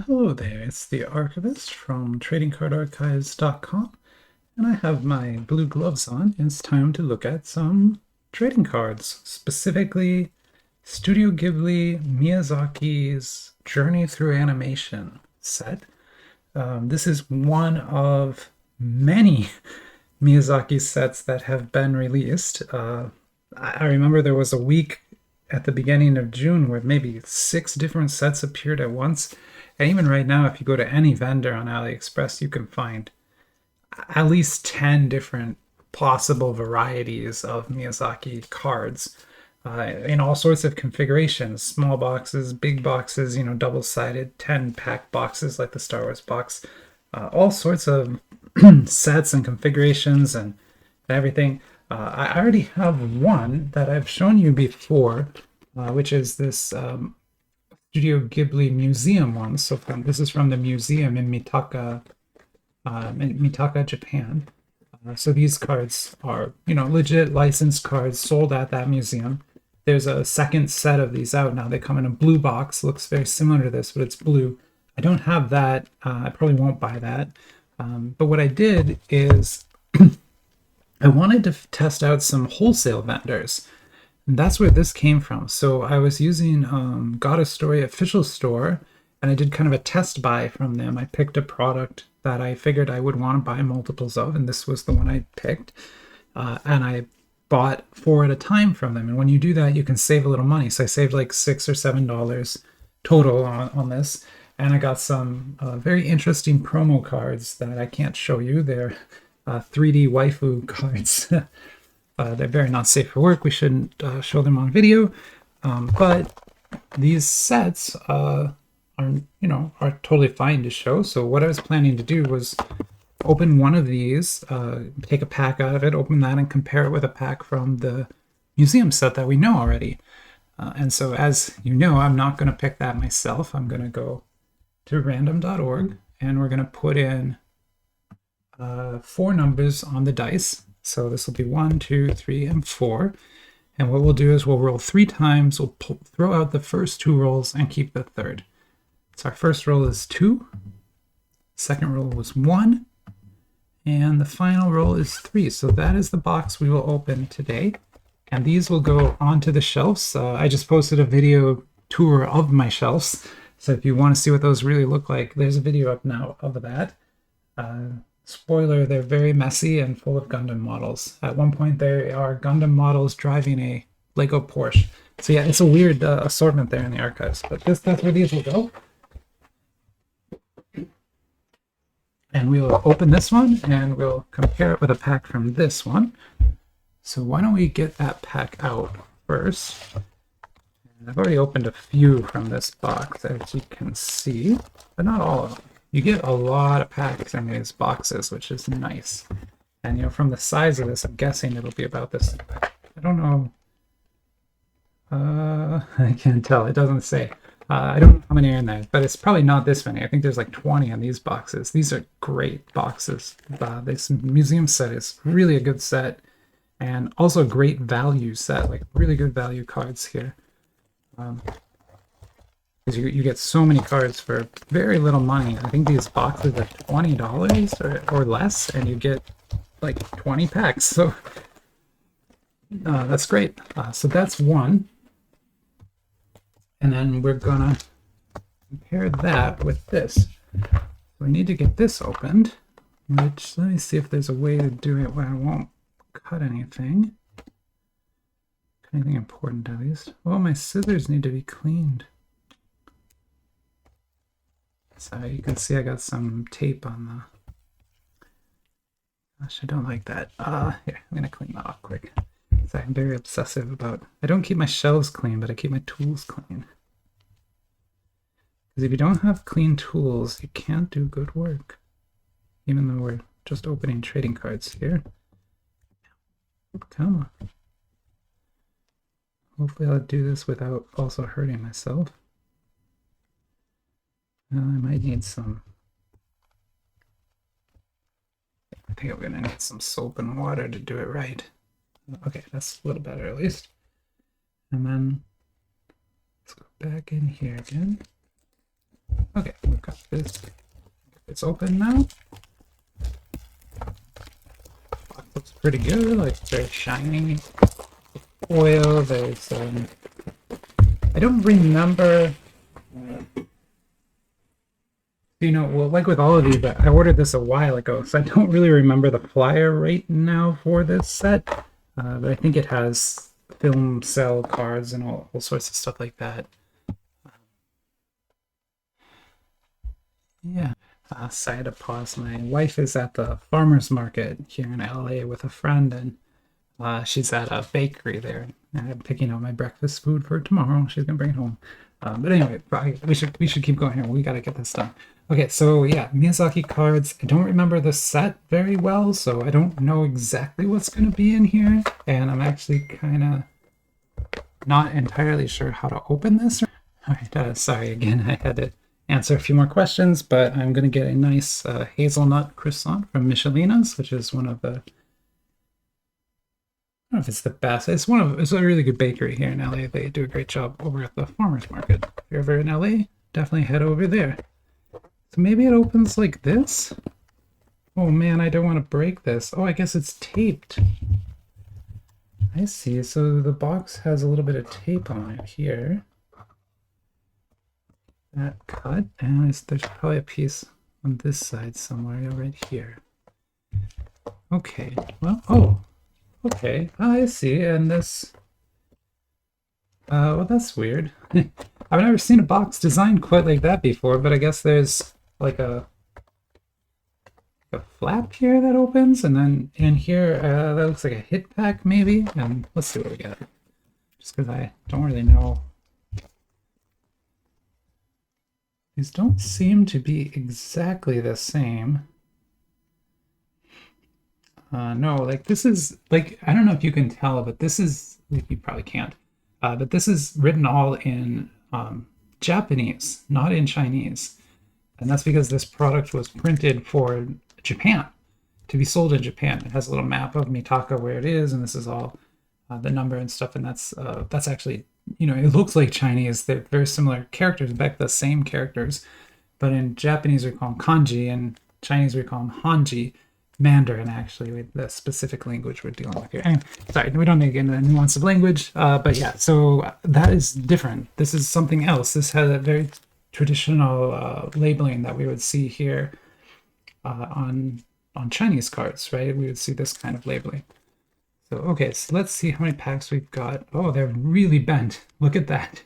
Hello there, it's the Archivist from TradingCardArchives.com, and I have my blue gloves on. It's time to look at some trading cards, specifically Studio Ghibli Miyazaki's Journey Through Animation set. This is one of many Miyazaki sets that have been released. I remember there was a week at the beginning of June where maybe 6 different sets appeared at once. And even right now, if you go to any vendor on AliExpress, you can find at least 10 different possible varieties of Miyazaki cards in all sorts of configurations, small boxes, big boxes, double-sided, 10-pack boxes like the Star Wars box, all sorts of sets and configurations and everything. I already have one that I've shown you before, which is this Studio Ghibli Museum one. So this is from the museum in Mitaka, Japan. So these cards are, legit licensed cards sold at that museum. There's a second set of these out now. They come in a blue box. Looks very similar to this, but it's blue. I don't have that. I probably won't buy that. But what I did is I wanted to test out some wholesale vendors. And that's where this came from. So I was using Got a Story official store, and I did kind of a test buy from them. I picked a product that I figured I would want to buy multiples of, and this was the one I picked. And I bought 4 at a time from them. And when you do that, you can save a little money. So I saved like $6 or $7 total on this. And I got some very interesting promo cards that I can't show you. They're 3D waifu cards. They're very not safe for work. We shouldn't show them on video. But these sets are totally fine to show. So what I was planning to do was open one of these, take a pack out of it, open that, and compare it with a pack from the museum set that we know already. And so, as you know, I'm not going to pick that myself. I'm going to go to random.org, and we're going to put in 4 numbers on the dice. So this will be 1, 2, 3, and 4. And what we'll do is we'll roll 3 times. We'll throw out the first 2 rolls and keep the third. So our first roll is 2. Second roll was 1. And the final roll is 3. So that is the box we will open today. And these will go onto the shelves. I just posted a video tour of my shelves. So if you want to see what those really look like, there's a video up now of that. Spoiler, they're very messy and full of Gundam models. At one point, there are Gundam models driving a Lego Porsche. So yeah, it's a weird assortment there in the archives, but that's where these will go. And we'll open this one, and we'll compare it with a pack from this one. So why don't we get that pack out first? And I've already opened a few from this box, as you can see, but not all of them. You get a lot of packs in these boxes, which is nice. And from the size of this, I'm guessing it'll be about this. I don't know. I can't tell. It doesn't say. I don't know how many are in there, but it's probably not this many. I think there's like 20 in these boxes. These are great boxes. This museum set is really a good set, and also a great value set, like really good value cards here. Because you get so many cards for very little money. I think these boxes are $20 or less, and you get like 20 packs. So that's great. So that's one. And then we're gonna compare that with this. We need to get this opened, which, let me see if there's a way to do it where I won't cut anything. Anything important at least. Well, my scissors need to be cleaned. So you can see I got some tape on the... Gosh, I don't like that. Here, I'm gonna clean that off quick. So I'm very obsessive about... I don't keep my shelves clean, but I keep my tools clean. Because if you don't have clean tools, you can't do good work. Even though we're just opening trading cards here. Come on. Hopefully I'll do this without also hurting myself. I might need some... I think I'm gonna need some soap and water to do it right. Okay, that's a little better at least. And then let's go back in here again. Okay, we've got this. It's open now. Box looks pretty good, like very shiny. Oil, there's I don't remember, well, like with all of these, I ordered this a while ago, so I don't really remember the flyer right now for this set, but I think it has film cell cards and all sorts of stuff like that. Yeah. So I had to pause. My wife is at the farmer's market here in LA with a friend, and she's at a bakery there. And I'm picking out my breakfast food for tomorrow. She's gonna bring it home. But anyway, we should keep going here. We gotta get this done. Okay, so yeah, Miyazaki cards. I don't remember the set very well, so I don't know exactly what's gonna be in here, and I'm actually kind of not entirely sure how to open this. All right, sorry again. I had to answer a few more questions, but I'm gonna get a nice hazelnut croissant from Michelina's, which is one of the, I don't know if it's the best. It's a really good bakery here in LA. They do a great job over at the farmers market. If you're ever in LA, definitely head over there. So maybe it opens like this. Oh man, I don't want to break this. Oh, I guess it's taped. I see. So the box has a little bit of tape on it here. That cut, and there's probably a piece on this side somewhere right here. Okay. Well, oh. Okay, I see, and this, well, that's weird. I've never seen a box designed quite like that before, but I guess there's like a flap here that opens, and then in here, that looks like a hit pack maybe, and let's see what we got. Just because I don't really know. These don't seem to be exactly the same. No, like this is, like, I don't know if you can tell, but this is, you probably can't, but this is written all in Japanese, not in Chinese. And that's because this product was printed for Japan, to be sold in Japan. It has a little map of Mitaka where it is, and this is all the number and stuff, and that's actually, it looks like Chinese. They're very similar characters, in fact, the same characters, but in Japanese we call them kanji, and Chinese we call them hanji. Mandarin, actually, with the specific language we're dealing with here. Anyway, sorry, we don't need to get into the nuance of language, but yeah, so that is different. This is something else. This has a very traditional labeling that we would see here on Chinese cards, right? We would see this kind of labeling. So, okay, so let's see how many packs we've got. Oh, they're really bent. Look at that.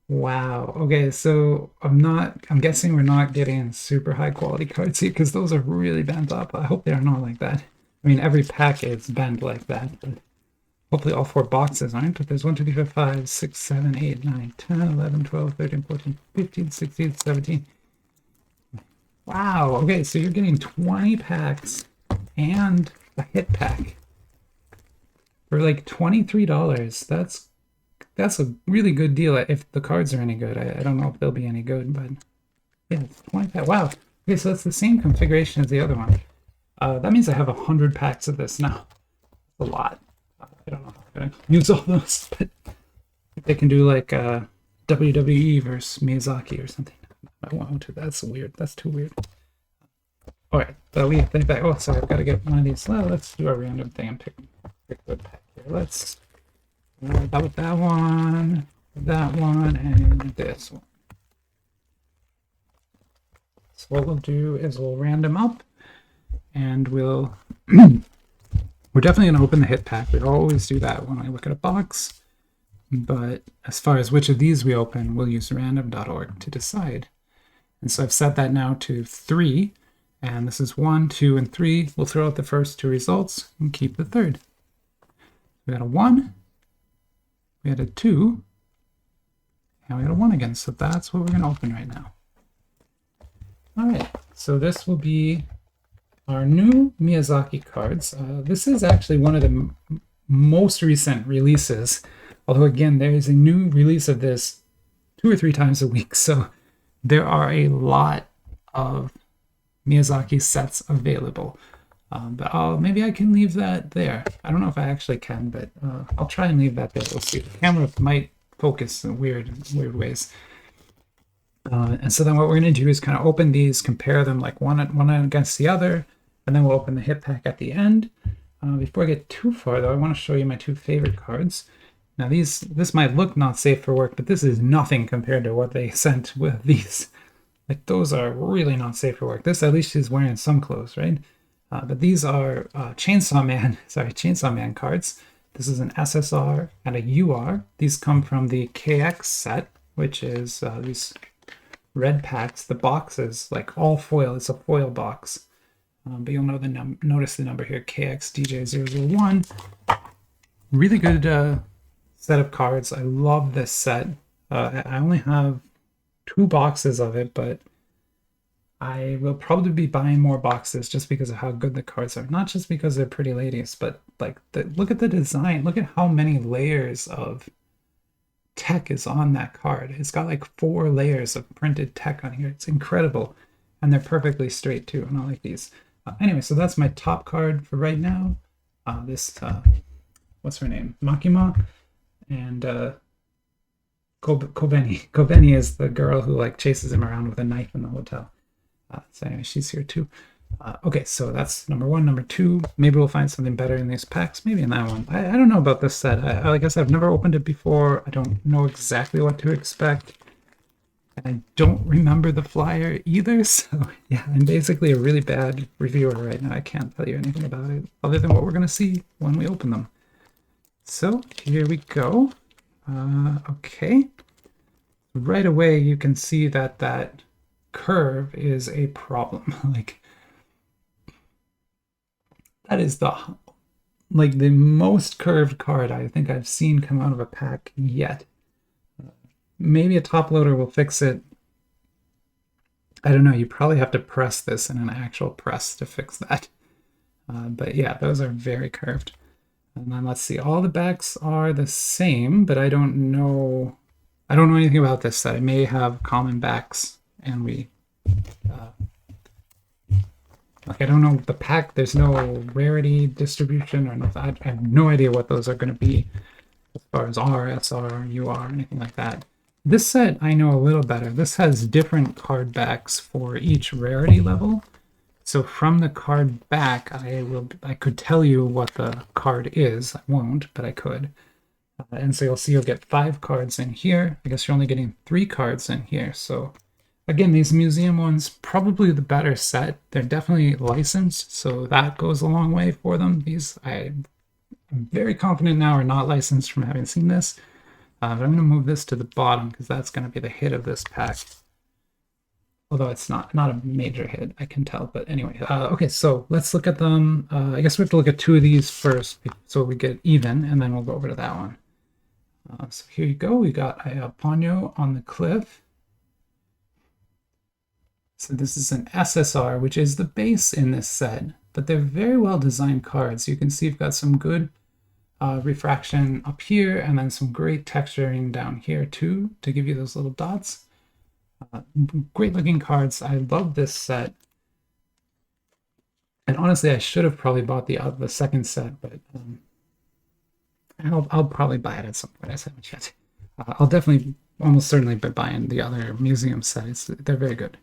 Wow. Okay, so I'm guessing we're not getting super high quality cards here because those are really bent up. I hope they're not like that. I mean, every pack is bent like that, but hopefully all 4 boxes aren't. But there's 1, 2, 3, 4, 5, 6, 7, 8, 9, 10, 11, 12, 13, 14, 15, 16, 17. Wow. Okay, so you're getting 20 packs and a hit pack for like $23. That's a really good deal if the cards are any good. I don't know if they'll be any good, but yeah, it's 20 packs. Wow. Okay, so that's the same configuration as the other one. That means I have 100 packs of this now. That's a lot. I don't know if I'm going to use all those, but if they can do like WWE versus Miyazaki or something. I want to. That's weird. That's too weird. All right, so we have to back. Oh, sorry, I've got to get one of these. Well, let's do a random thing and pick a good pack here. Let's that with that one, and this one. So what we'll do is we'll random up, and we're definitely going to open the hit pack. We always do that when I look at a box. But as far as which of these we open, we'll use random.org to decide. And so I've set that now to 3. And this is 1, 2, and 3. We'll throw out the first 2 results and keep the third. We got a 1. We had a 2. And we got a 1 again. So that's what we're going to open right now. All right. So this will be our new Miyazaki cards. This is actually one of the most recent releases. Although, again, there is a new release of this 2 or 3 times a week. So there are a lot of Miyazaki sets available. But maybe I can leave that there. I don't know if I actually can, but I'll try and leave that there. We'll see. The camera might focus in weird ways. And so then what we're going to do is kind of open these, compare them like one against the other, and then we'll open the hit pack at the end. Before I get too far, though, I want to show you my two favorite cards. Now, this might look not safe for work, but this is nothing compared to what they sent with these. Like, those are really not safe for work. This, at least, is wearing some clothes, right? But these are Chainsaw Man cards. This is an SSR and a UR. These come from the KX set, which is these red packs. The box is like all foil. It's a foil box. But you'll know notice the number here, KXDJ001. Really good set of cards. I love this set. I only have 2 boxes of it, but I will probably be buying more boxes just because of how good the cards are. Not just because they're pretty ladies, but like look at the design. Look at how many layers of tech is on that card. It's got like 4 layers of printed tech on here. It's incredible. And they're perfectly straight too, and I like these. Anyway, so that's my top card for right now. What's her name? Makima. And Kobeni. Kobeni is the girl who like chases him around with a knife in the hotel. So anyway, she's here too. Okay, so that's number 1. Number 2, maybe we'll find something better in these packs. Maybe in that one. I don't know about this set. Like I said, I've never opened it before. I don't know exactly what to expect. I don't remember the flyer either, so yeah, I'm basically a really bad reviewer right now. I can't tell you anything about it other than what we're going to see when we open them. So here we go. Okay. Right away, you can see that that curve is a problem. Like, that is the most curved card I think I've seen come out of a pack yet. Maybe a top loader will fix it. I don't know. You probably have to press this in an actual press to fix that. But yeah, those are very curved. And then let's see. All the backs are the same, but I don't know. I don't know anything about this set. It may have common backs, and we. Like, I don't know the pack. There's no rarity distribution or nothing. I have no idea what those are going to be as far as R, SR, UR, anything like that. This set I know a little better. This has different card backs for each rarity level. So from the card back, I could tell you what the card is. I won't, but I could. And so you'll see you'll get 5 cards in here. I guess you're only getting 3 cards in here. So again, these museum ones, probably the better set. They're definitely licensed, so that goes a long way for them. These, I'm very confident now, are not licensed from having seen this. But I'm going to move this to the bottom because that's going to be the hit of this pack. Although it's not a major hit, I can tell. But anyway, okay, so let's look at them. I guess we have to look at 2 of these first so we get even, and then we'll go over to that one. So here you go. We got a Ponyo on the cliff. So this is an SSR, which is the base in this set, but they're very well designed cards. You can see you've got some good refraction up here, and then some great texturing down here too, to give you those little dots. Great looking cards. I love this set. And honestly, I should have probably bought the second set, but I'll probably buy it at some point. I haven't yet. I'll definitely, almost certainly, be buying the other museum sets. They're very good.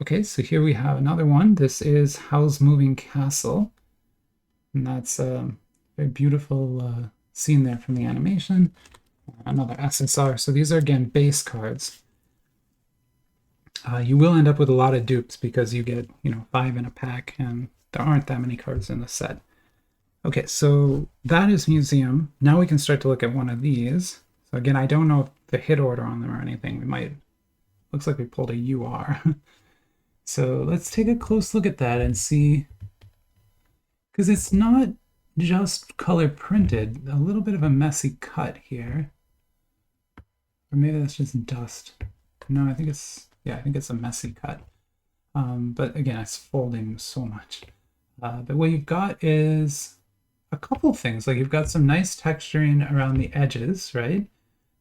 Okay, so here we have another one. This is Howl's Moving Castle, and that's a very beautiful scene there from the animation. Another SSR. So these are again base cards. You will end up with a lot of dupes because you get 5 in a pack, and there aren't that many cards in the set. Okay, so that is museum. Now we can start to look at one of these. So again, I don't know the hit order on them or anything. We might, looks like we pulled a UR. So let's take a close look at that and see, because it's not just color printed, a little bit of a messy cut here. Or maybe that's just dust. No, I think it's a messy cut. But again, it's folding so much. But what you've got is a couple things. Like, you've got some nice texturing around the edges, right?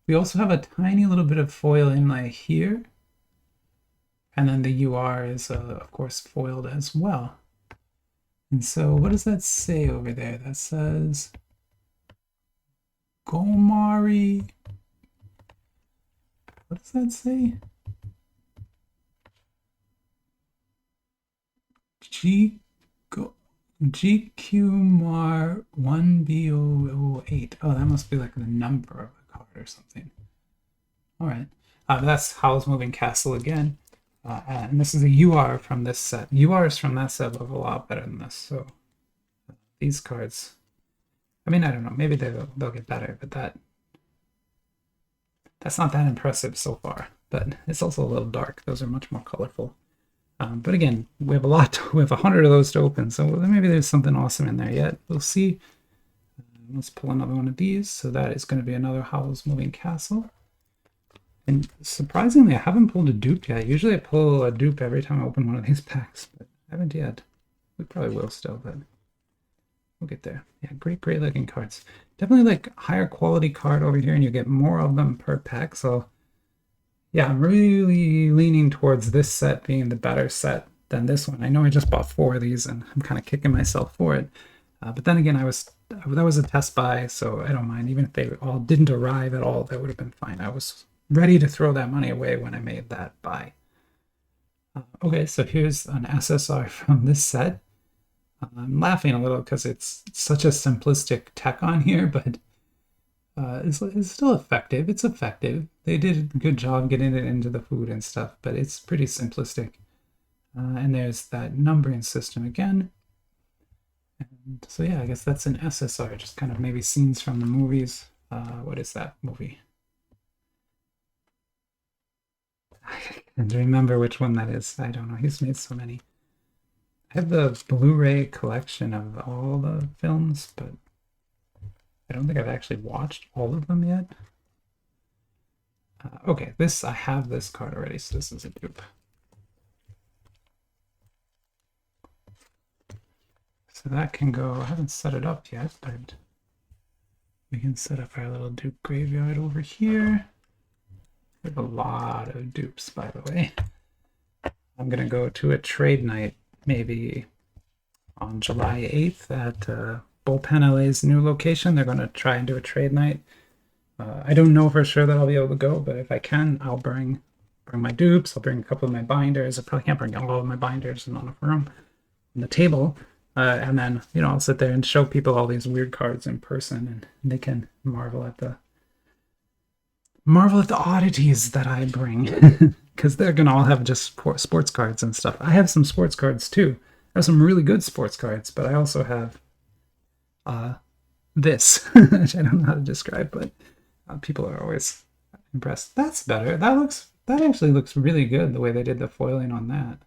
We also have a tiny little bit of foil inlay here. And then the UR is, of course, foiled as well. And so what does that say over there? That says Gomari. What does that say? G GQMAR 1B008. Oh, that must be like the number of the card or something. All right. That's Howl's Moving Castle again. And this is a UR from this set. URs from that set look a lot better than this. So these cards, I mean, I don't know. Maybe they'll get better, but that's not that impressive so far. But it's also a little dark. Those are much more colorful. But again, we have we have 100 of those to open, so maybe there's something awesome in there yet. We'll see. Let's pull another one of these. So that is going to be another Howl's Moving Castle. And surprisingly, I haven't pulled a dupe yet. Usually I pull a dupe every time I open one of these packs, but I haven't yet. We probably will still, but we'll get there. Yeah, great looking cards. Definitely like higher quality card over here, and you get more of them per pack. So yeah, I'm really leaning towards this set being the better set than this one. I know I just bought 4 of these, and I'm kind of kicking myself for it. But then again, that was a test buy, so I don't mind. Even if they all didn't arrive at all, that would have been fine. I was ready to throw that money away when I made that buy. Okay, so here's an SSR from this set. I'm laughing a little because it's such a simplistic tech on here, but it's still effective. It's effective. They did a good job getting it into the food and stuff, but it's pretty simplistic. And there's that numbering system again. And so yeah, I guess that's an SSR, just kind of maybe scenes from the movies. What is that movie? I can't remember which one that is. I don't know. He's made so many. I have the Blu-ray collection of all the films, but I don't think I've actually watched all of them yet. Okay, I have this card already, so this is a dupe. So that can go, I haven't set it up yet, but we can set up our little dupe graveyard over here. We have a lot of dupes, by the way. I'm going to go to a trade night maybe on July 8th at Bullpen LA's new location. They're going to try and do a trade night. I don't know for sure that I'll be able to go, but if I can, I'll bring my dupes. I'll bring a couple of my binders. I probably can't bring all of my binders, and not enough room on the table. And then, I'll sit there and show people all these weird cards in person, and they can marvel at the oddities that I bring, because they're gonna all have just sports cards and stuff. I have some sports cards too. I have some really good sports cards, but I also have this, which I don't know how to describe, but people are always impressed. That's better. That actually looks really good, the way they did the foiling on that.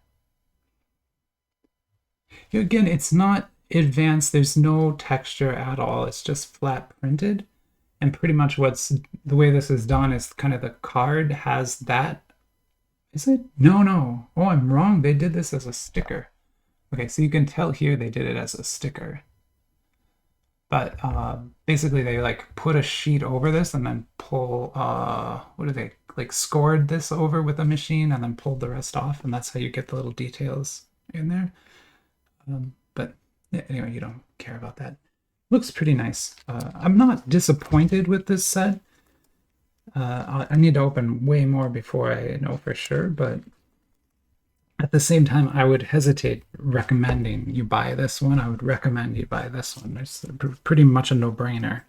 Again, it's not advanced. There's no texture at all. It's just flat printed. And pretty much the way this is done is kind of the card has that. Is it? No. Oh, I'm wrong. They did this as a sticker. Okay, so you can tell here they did it as a sticker. But basically they like put a sheet over this and then pull, what do they, like scored this over with a machine and then pulled the rest off. And that's how you get the little details in there. But yeah, anyway, you don't care about that. Looks pretty nice. I'm not disappointed with this set. I need to open way more before I know for sure, but at the same time, I would hesitate recommending you buy this one. I would recommend you buy this one. It's pretty much a no-brainer,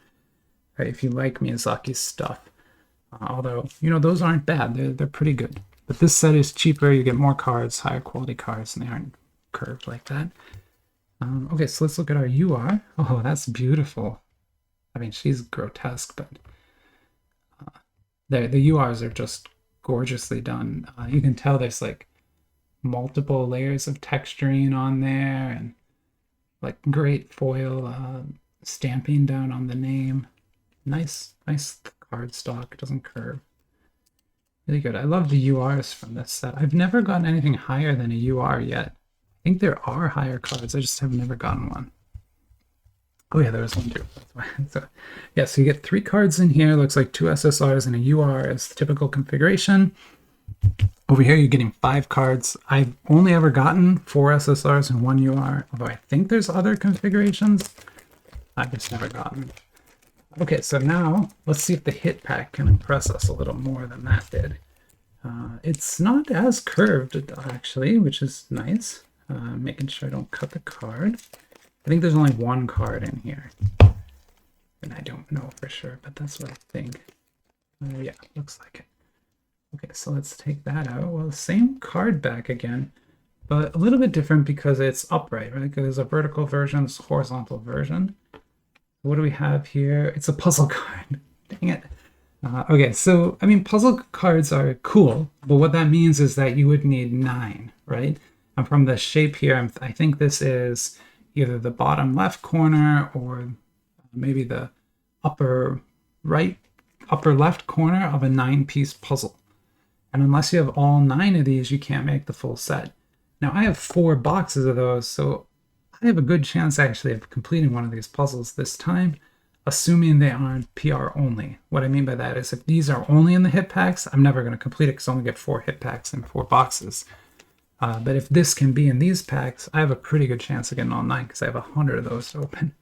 right, if you like Miyazaki's stuff. Although, those aren't bad. They're pretty good. But this set is cheaper. You get more cards, higher quality cards, and they aren't curved like that. Okay, so let's look at our UR. Oh, that's beautiful. I mean, she's grotesque, but the URs are just gorgeously done. You can tell there's like multiple layers of texturing on there, and like great foil stamping down on the name. Nice card stock. It doesn't curve. Really good. I love the URs from this set. I've never gotten anything higher than a UR yet. I think there are higher cards. I just have never gotten one. Oh yeah, there was one too. That's why. So yeah, so you get 3 cards in here. Looks like 2 SSRs and a UR as the typical configuration. Over here, you're getting 5 cards. I've only ever gotten 4 SSRs and 1 UR, although I think there's other configurations. I've just never gotten. Okay, so now let's see if the hit pack can impress us a little more than that did. It's not as curved, actually, which is nice. Making sure I don't cut the card. I think there's only one card in here. And I don't know for sure, but that's what I think. Yeah, looks like it. Okay, so let's take that out. Well, same card back again, but a little bit different because it's upright, right? Because there's a vertical version, it's a horizontal version. What do we have here? It's a puzzle card. Dang it. Okay, so, I mean, puzzle cards are cool, but what that means is that you would need 9, right? And from the shape here, I think this is either the bottom left corner or maybe the upper left corner of a 9-piece puzzle. And unless you have all 9 of these, you can't make the full set. Now, I have 4 boxes of those, so I have a good chance actually of completing one of these puzzles this time, assuming they aren't PR only. What I mean by that is if these are only in the hit packs, I'm never going to complete it because I only get 4 hit packs and 4 boxes. But if this can be in these packs, I have a pretty good chance of getting all 9 because I have 100 of those to open,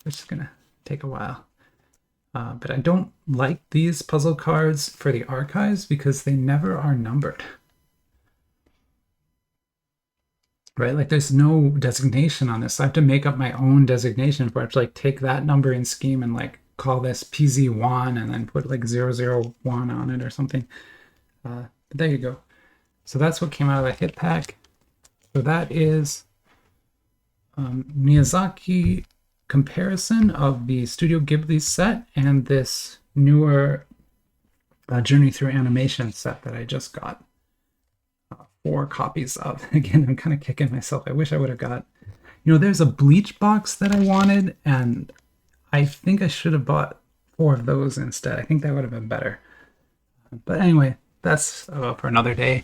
which is going to take a while. But I don't like these puzzle cards for the archives because they never are numbered. Right, like there's no designation on this. So I have to make up my own designation for it. I have to like take that numbering scheme and like call this PZ1 and then put like 001 on it or something. But there you go. So that's what came out of the hit pack. So that is Miyazaki comparison of the Studio Ghibli set and this newer Journey Through Animation set that I just got. 4 copies of. Again, I'm kind of kicking myself. I wish I would have got, there's a Bleach box that I wanted, and I think I should have bought 4 of those instead. I think that would have been better. But anyway, that's for another day.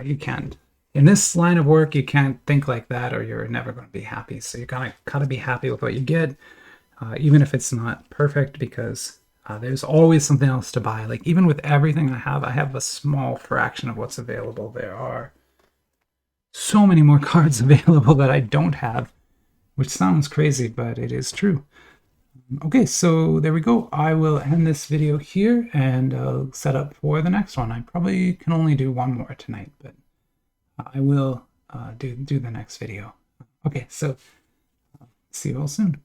You can't, in this line of work, you can't think like that or you're never going to be happy. So you gotta be happy with what you get, even if it's not perfect, because there's always something else to buy. Like even with everything I have a small fraction of what's available. There are so many more cards available that I don't have, which sounds crazy, but it is true. Okay, so there we go. I will end this video here and set up for the next one. I probably can only do one more tonight, but I will do the next video. Okay, so see you all soon.